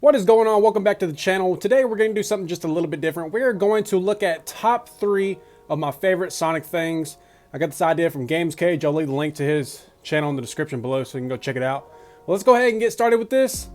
What is going on? Welcome back to the channel. Today we're going to do something just a little bit different. We're going to look at top 3 of my favorite Sonic things. I got this idea from Gamescages. I'll leave the link to his channel in the description below so you can go check it out. Well, let's go ahead and get started with this.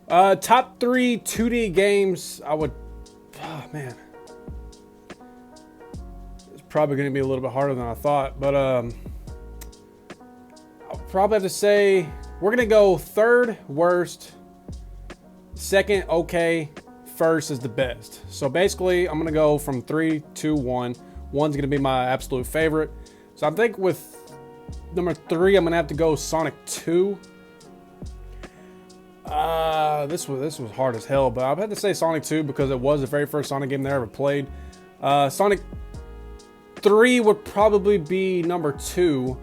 Top 3 2D games I would... Oh, man. It's probably going to be a little bit harder than I thought, but I'll probably have to say we're going to go third worst, second okay, first is the best. So basically I'm gonna go from 3, 2, 1. One's gonna be my absolute favorite. So I think with number 3 I'm gonna have to go Sonic 2. This was hard as hell, but I've had to say Sonic 2 because it was the very first Sonic game that I ever played. Sonic 3 would probably be number 2,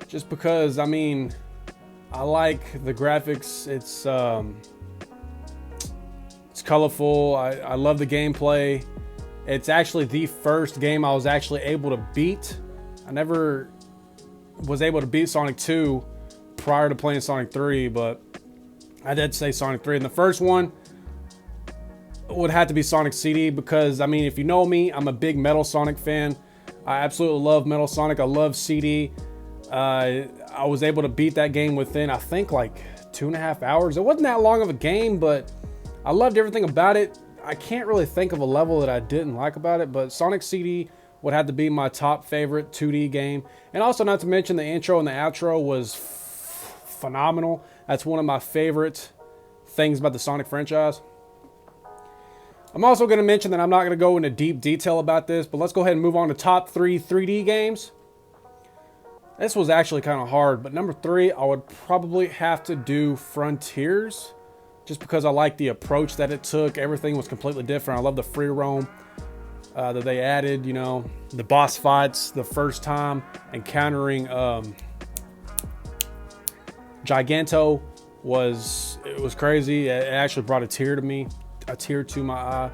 just because I mean I like the graphics. It's colorful. I love the gameplay. It's actually the first game I was actually able to beat. I never was able to beat Sonic 2 prior to playing Sonic 3, but I did say Sonic 3. And the first one would have to be Sonic CD because, I mean, if you know me, I'm a big Metal Sonic fan. I absolutely love Metal Sonic. I love CD. I was able to beat that game within, I think, like 2.5 hours. It wasn't that long of a game, but I loved everything about it. I can't really think of a level that I didn't like about it, but Sonic CD would have to be my top favorite 2D game. And also, not to mention, the intro and the outro was phenomenal. That's one of my favorite things about the Sonic franchise. I'm also going to mention that I'm not going to go into deep detail about this, but let's go ahead and move on to top 3 3D games. This was actually kind of hard, but number 3, I would probably have to do Frontiers. Just because I like the approach that it took. Everything was completely different. I love the free roam that they added. You know, the boss fights the first time, encountering Giganto was crazy. It actually brought a tear to me, a tear to my eye,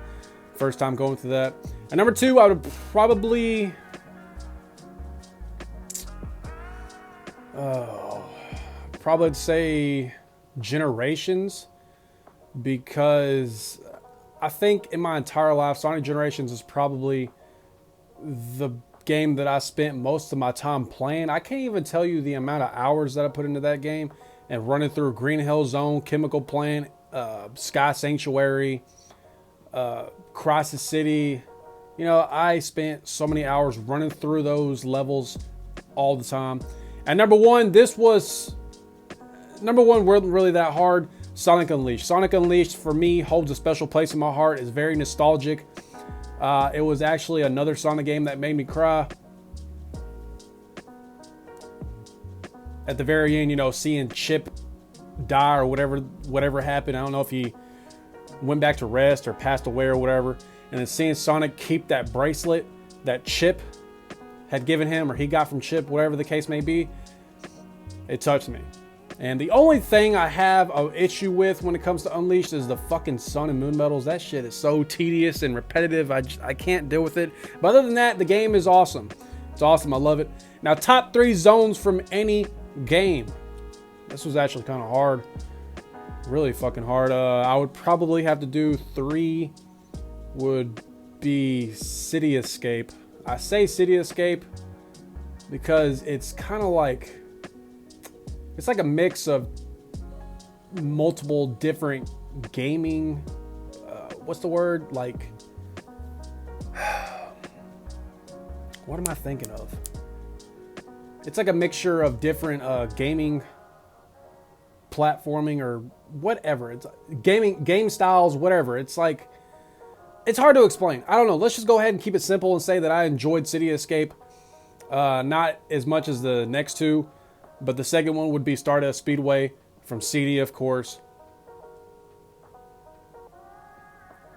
first time going through that. And number 2, I would probably say Generations. Because I think in my entire life, Sonic Generations is probably the game that I spent most of my time playing. I can't even tell you the amount of hours that I put into that game, and running through Green Hill Zone, Chemical Plant, Sky Sanctuary, Crisis City. You know, I spent so many hours running through those levels all the time. And number 1, wasn't really that hard. Sonic Unleashed. Sonic Unleashed for me holds a special place in my heart. It's very nostalgic. It was actually another Sonic game that made me cry. At the very end, you know, seeing Chip die or whatever happened. I don't know if he went back to rest or passed away or whatever. And then seeing Sonic keep that bracelet that Chip had given him, or he got from Chip, whatever the case may be, it touched me. And the only thing I have an issue with when it comes to Unleashed is the fucking sun and moon medals. That shit is so tedious and repetitive. I can't deal with it. But other than that, the game is awesome. It's awesome. I love it. Now, top 3 zones from any game. This was actually kind of hard. Really fucking hard. I would probably have to do 3 would be City Escape. I say City Escape because it's kind of like... It's like a mix of multiple different gaming, what's the word? Like, what am I thinking of? It's like a mixture of different gaming, platforming, or whatever. It's game styles, whatever. It's like, it's hard to explain. I don't know. Let's just go ahead and keep it simple and say that I enjoyed City Escape. Not as much as the next 2. But the second one would be Stardust Speedway from CD, of course.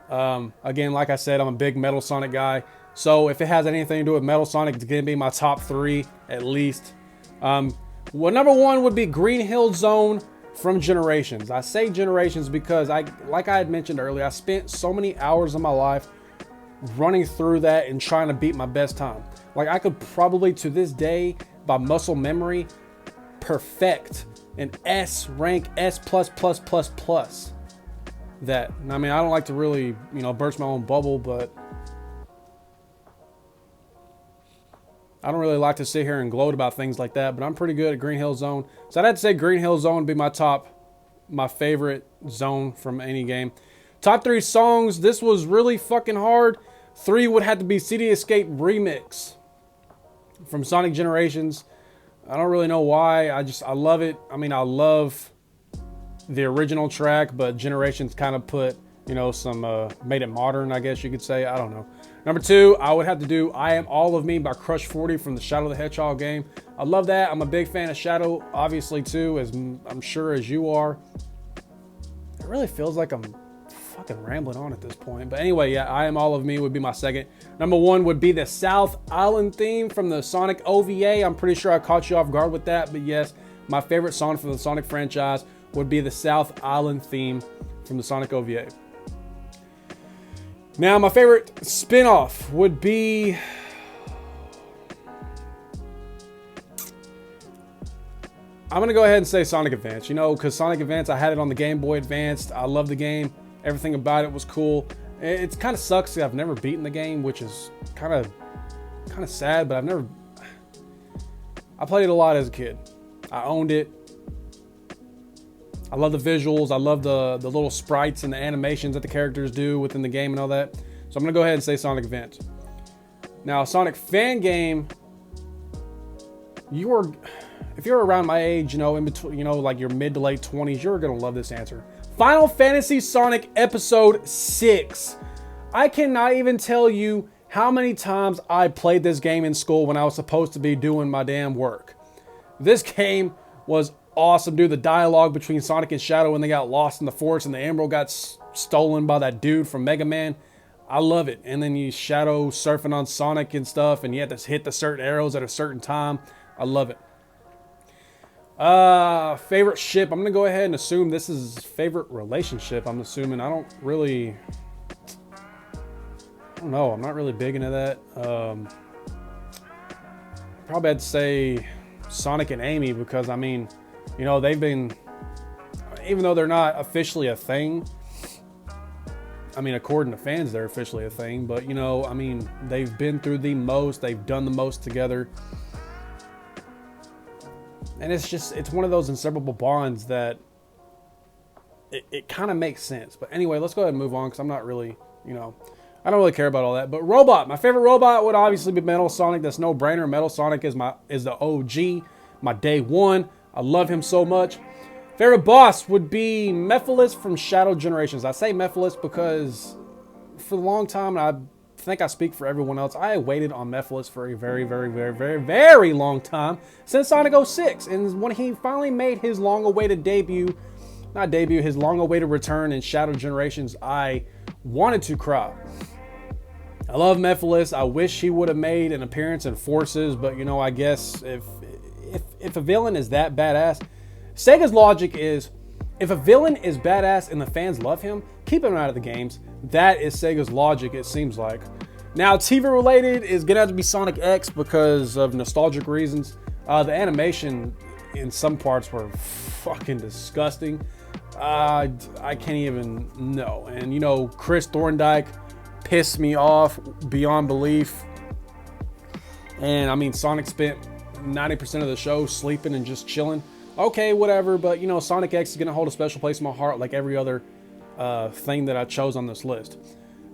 Again, like I said, I'm a big Metal Sonic guy. So if it has anything to do with Metal Sonic, it's going to be my top 3 at least. Well, number 1 would be Green Hill Zone from Generations. I say Generations because, like I had mentioned earlier, I spent so many hours of my life running through that and trying to beat my best time. Like, I could probably, to this day, by muscle memory, perfect an S rank, S++++. that. And I mean, I don't like to really, you know, burst my own bubble, but I don't really like to sit here and gloat about things like that, but I'm pretty good at Green Hill Zone. So I'd have to say Green Hill Zone would be my favorite zone from any game. Top 3 songs. This was really fucking hard. 3 would have to be City Escape Remix from Sonic Generations. I don't really know why. I love it. I mean, I love the original track, but Generations kind of put, you know, some, made it modern, I guess you could say. I don't know. Number 2, I would have to do I Am All of Me by Crush 40 from the Shadow the Hedgehog game. I love that. I'm a big fan of Shadow, obviously, too, as I'm sure as you are. It really feels like I'm fucking rambling on at this point. But anyway, yeah, I Am All of Me would be my second. Number 1 would be the South Island theme from the Sonic OVA. I'm pretty sure I caught you off guard with that. But yes, my favorite song from the Sonic franchise would be the South Island theme from the Sonic OVA. Now, my favorite spin-off would be... I'm going to go ahead and say Sonic Advance, you know, because Sonic Advance, I had it on the Game Boy Advance. I love the game. Everything about it was cool. It kind of sucks that I've never beaten the game, which is kind of sad, but I played it a lot as a kid. I owned it. I love the visuals. I love the little sprites and the animations that the characters do within the game and all that. So I'm going to go ahead and say Sonic Advance. Now, Sonic fan game, if you're around my age, you know, in between, you know, like your mid to late 20s, you're going to love this answer. Final Fantasy Sonic Episode 6. I cannot even tell you how many times I played this game in school when I was supposed to be doing my damn work. This game was awesome, dude. The dialogue between Sonic and Shadow when they got lost in the forest and the emerald got stolen by that dude from Mega Man. I love it. And then you Shadow surfing on Sonic and stuff, and you have to hit the certain arrows at a certain time. I love it. Favorite ship. I'm going to go ahead and assume this is favorite relationship. I'm assuming. I don't know. I'm not really big into that. Probably had to say Sonic and Amy because, I mean, you know, they've been, even though they're not officially a thing, I mean, according to fans, they're officially a thing, but, you know, I mean, they've been through the most, they've done the most together. And it's one of those inseparable bonds that it kind of makes sense. But anyway, let's go ahead and move on because I'm not really, you know, I don't really care about all that. But robot, my favorite robot would obviously be Metal Sonic. That's no brainer. Metal Sonic is the OG, my day one. I love him so much. Favorite boss would be Mephiles from Shadow Generations. I say Mephiles because for a long time, and I think I speak for everyone else, I waited on Mephiles for a very, very, very, very, very long time since Sonic 06. And when he finally made his long-awaited his long-awaited return in Shadow Generations, I wanted to cry. I love Mephiles. I wish he would have made an appearance in Forces, but you know, I guess if a villain is that badass, Sega's logic is, if a villain is badass and the fans love him, keep him out of the games. That is Sega's logic, it seems like. Now, TV related is gonna have to be Sonic X because of nostalgic reasons. The animation in some parts were fucking disgusting. I can't even know. And you know, Chris Thorndike pissed me off beyond belief. And I mean, Sonic spent 90% of the show sleeping and just chilling. Okay, whatever, but you know, Sonic X is going to hold a special place in my heart like every other thing that I chose on this list.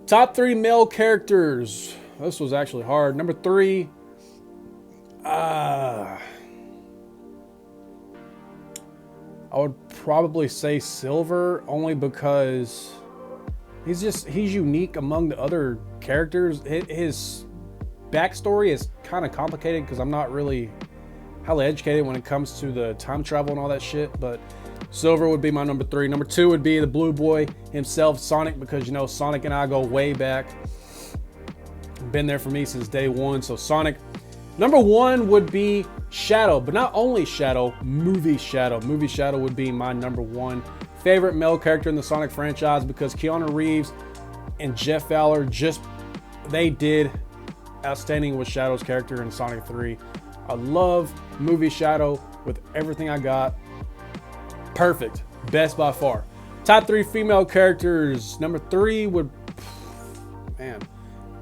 Top 3 male characters. This was actually hard. Number 3, I would probably say Silver, only because he's unique among the other characters. His backstory is kind of complicated because I'm not really highly educated when it comes to the time travel and all that shit, but Silver would be my number 3. Number 2 would be the blue boy himself, Sonic, because you know, Sonic and I go way back. Been there for me since day one, so Sonic. Number 1 would be Shadow, but not only Shadow, Movie Shadow. Movie Shadow would be my number 1 favorite male character in the Sonic franchise because Keanu Reeves and Jeff Fowler they did outstanding with Shadow's character in Sonic 3. I love Movie Shadow with everything I got. Perfect. Best by far. Top 3 female characters. Number 3 would, man,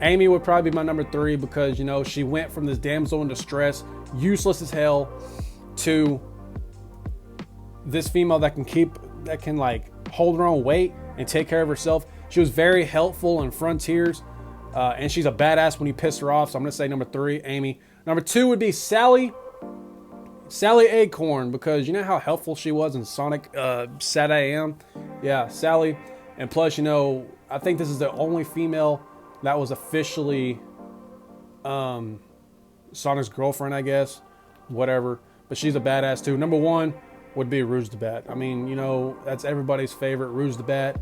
Amy would probably be my number 3 because, you know, she went from this damsel in distress, useless as hell, to this female that can like hold her own weight and take care of herself. She was very helpful in Frontiers, and she's a badass when you piss her off. So I'm gonna say number 3, Amy. Number 2 would be Sally Acorn, because you know how helpful she was in Sonic Saturday AM. Yeah, Sally. And plus, you know, I think this is the only female that was officially Sonic's girlfriend, I guess. Whatever. But she's a badass too. Number 1 would be Rouge the Bat. I mean, you know, that's everybody's favorite, Rouge the Bat.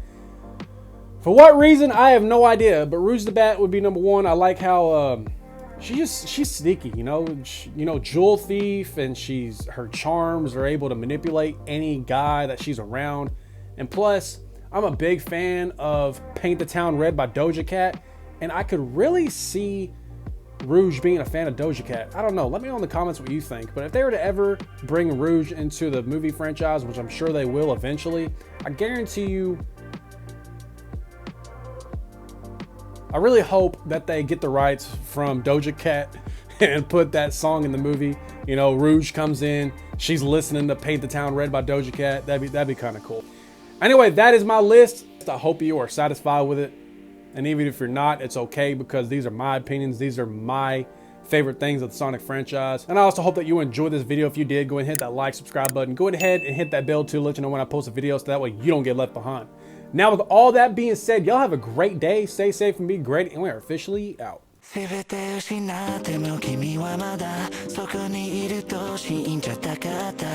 For what reason, I have no idea. But Rouge the Bat would be number 1. I like how she's sneaky, you know. Jewel thief, and her charms are able to manipulate any guy that she's around. And plus, I'm a big fan of Paint the Town Red by Doja Cat, and I could really see Rouge being a fan of Doja Cat. I don't know. Let me know in the comments what you think. But if they were to ever bring Rouge into the movie franchise, which I'm sure they will eventually, I guarantee you, I really hope that they get the rights from Doja Cat and put that song in the movie. You know, Rouge comes in, she's listening to Paint the Town Red by Doja Cat. That'd be kind of cool. Anyway, that is my list. I hope you are satisfied with it. And even if you're not, it's okay, because these are my opinions. These are my favorite things of the Sonic franchise. And I also hope that you enjoyed this video. If you did, go ahead and hit that like, subscribe button. Go ahead and hit that bell to let you know when I post a video, so that way you don't get left behind. Now, with all that being said, y'all have a great day. Stay safe and be great. And we are officially out. 全て失っても君はまだそこにいると信じたかった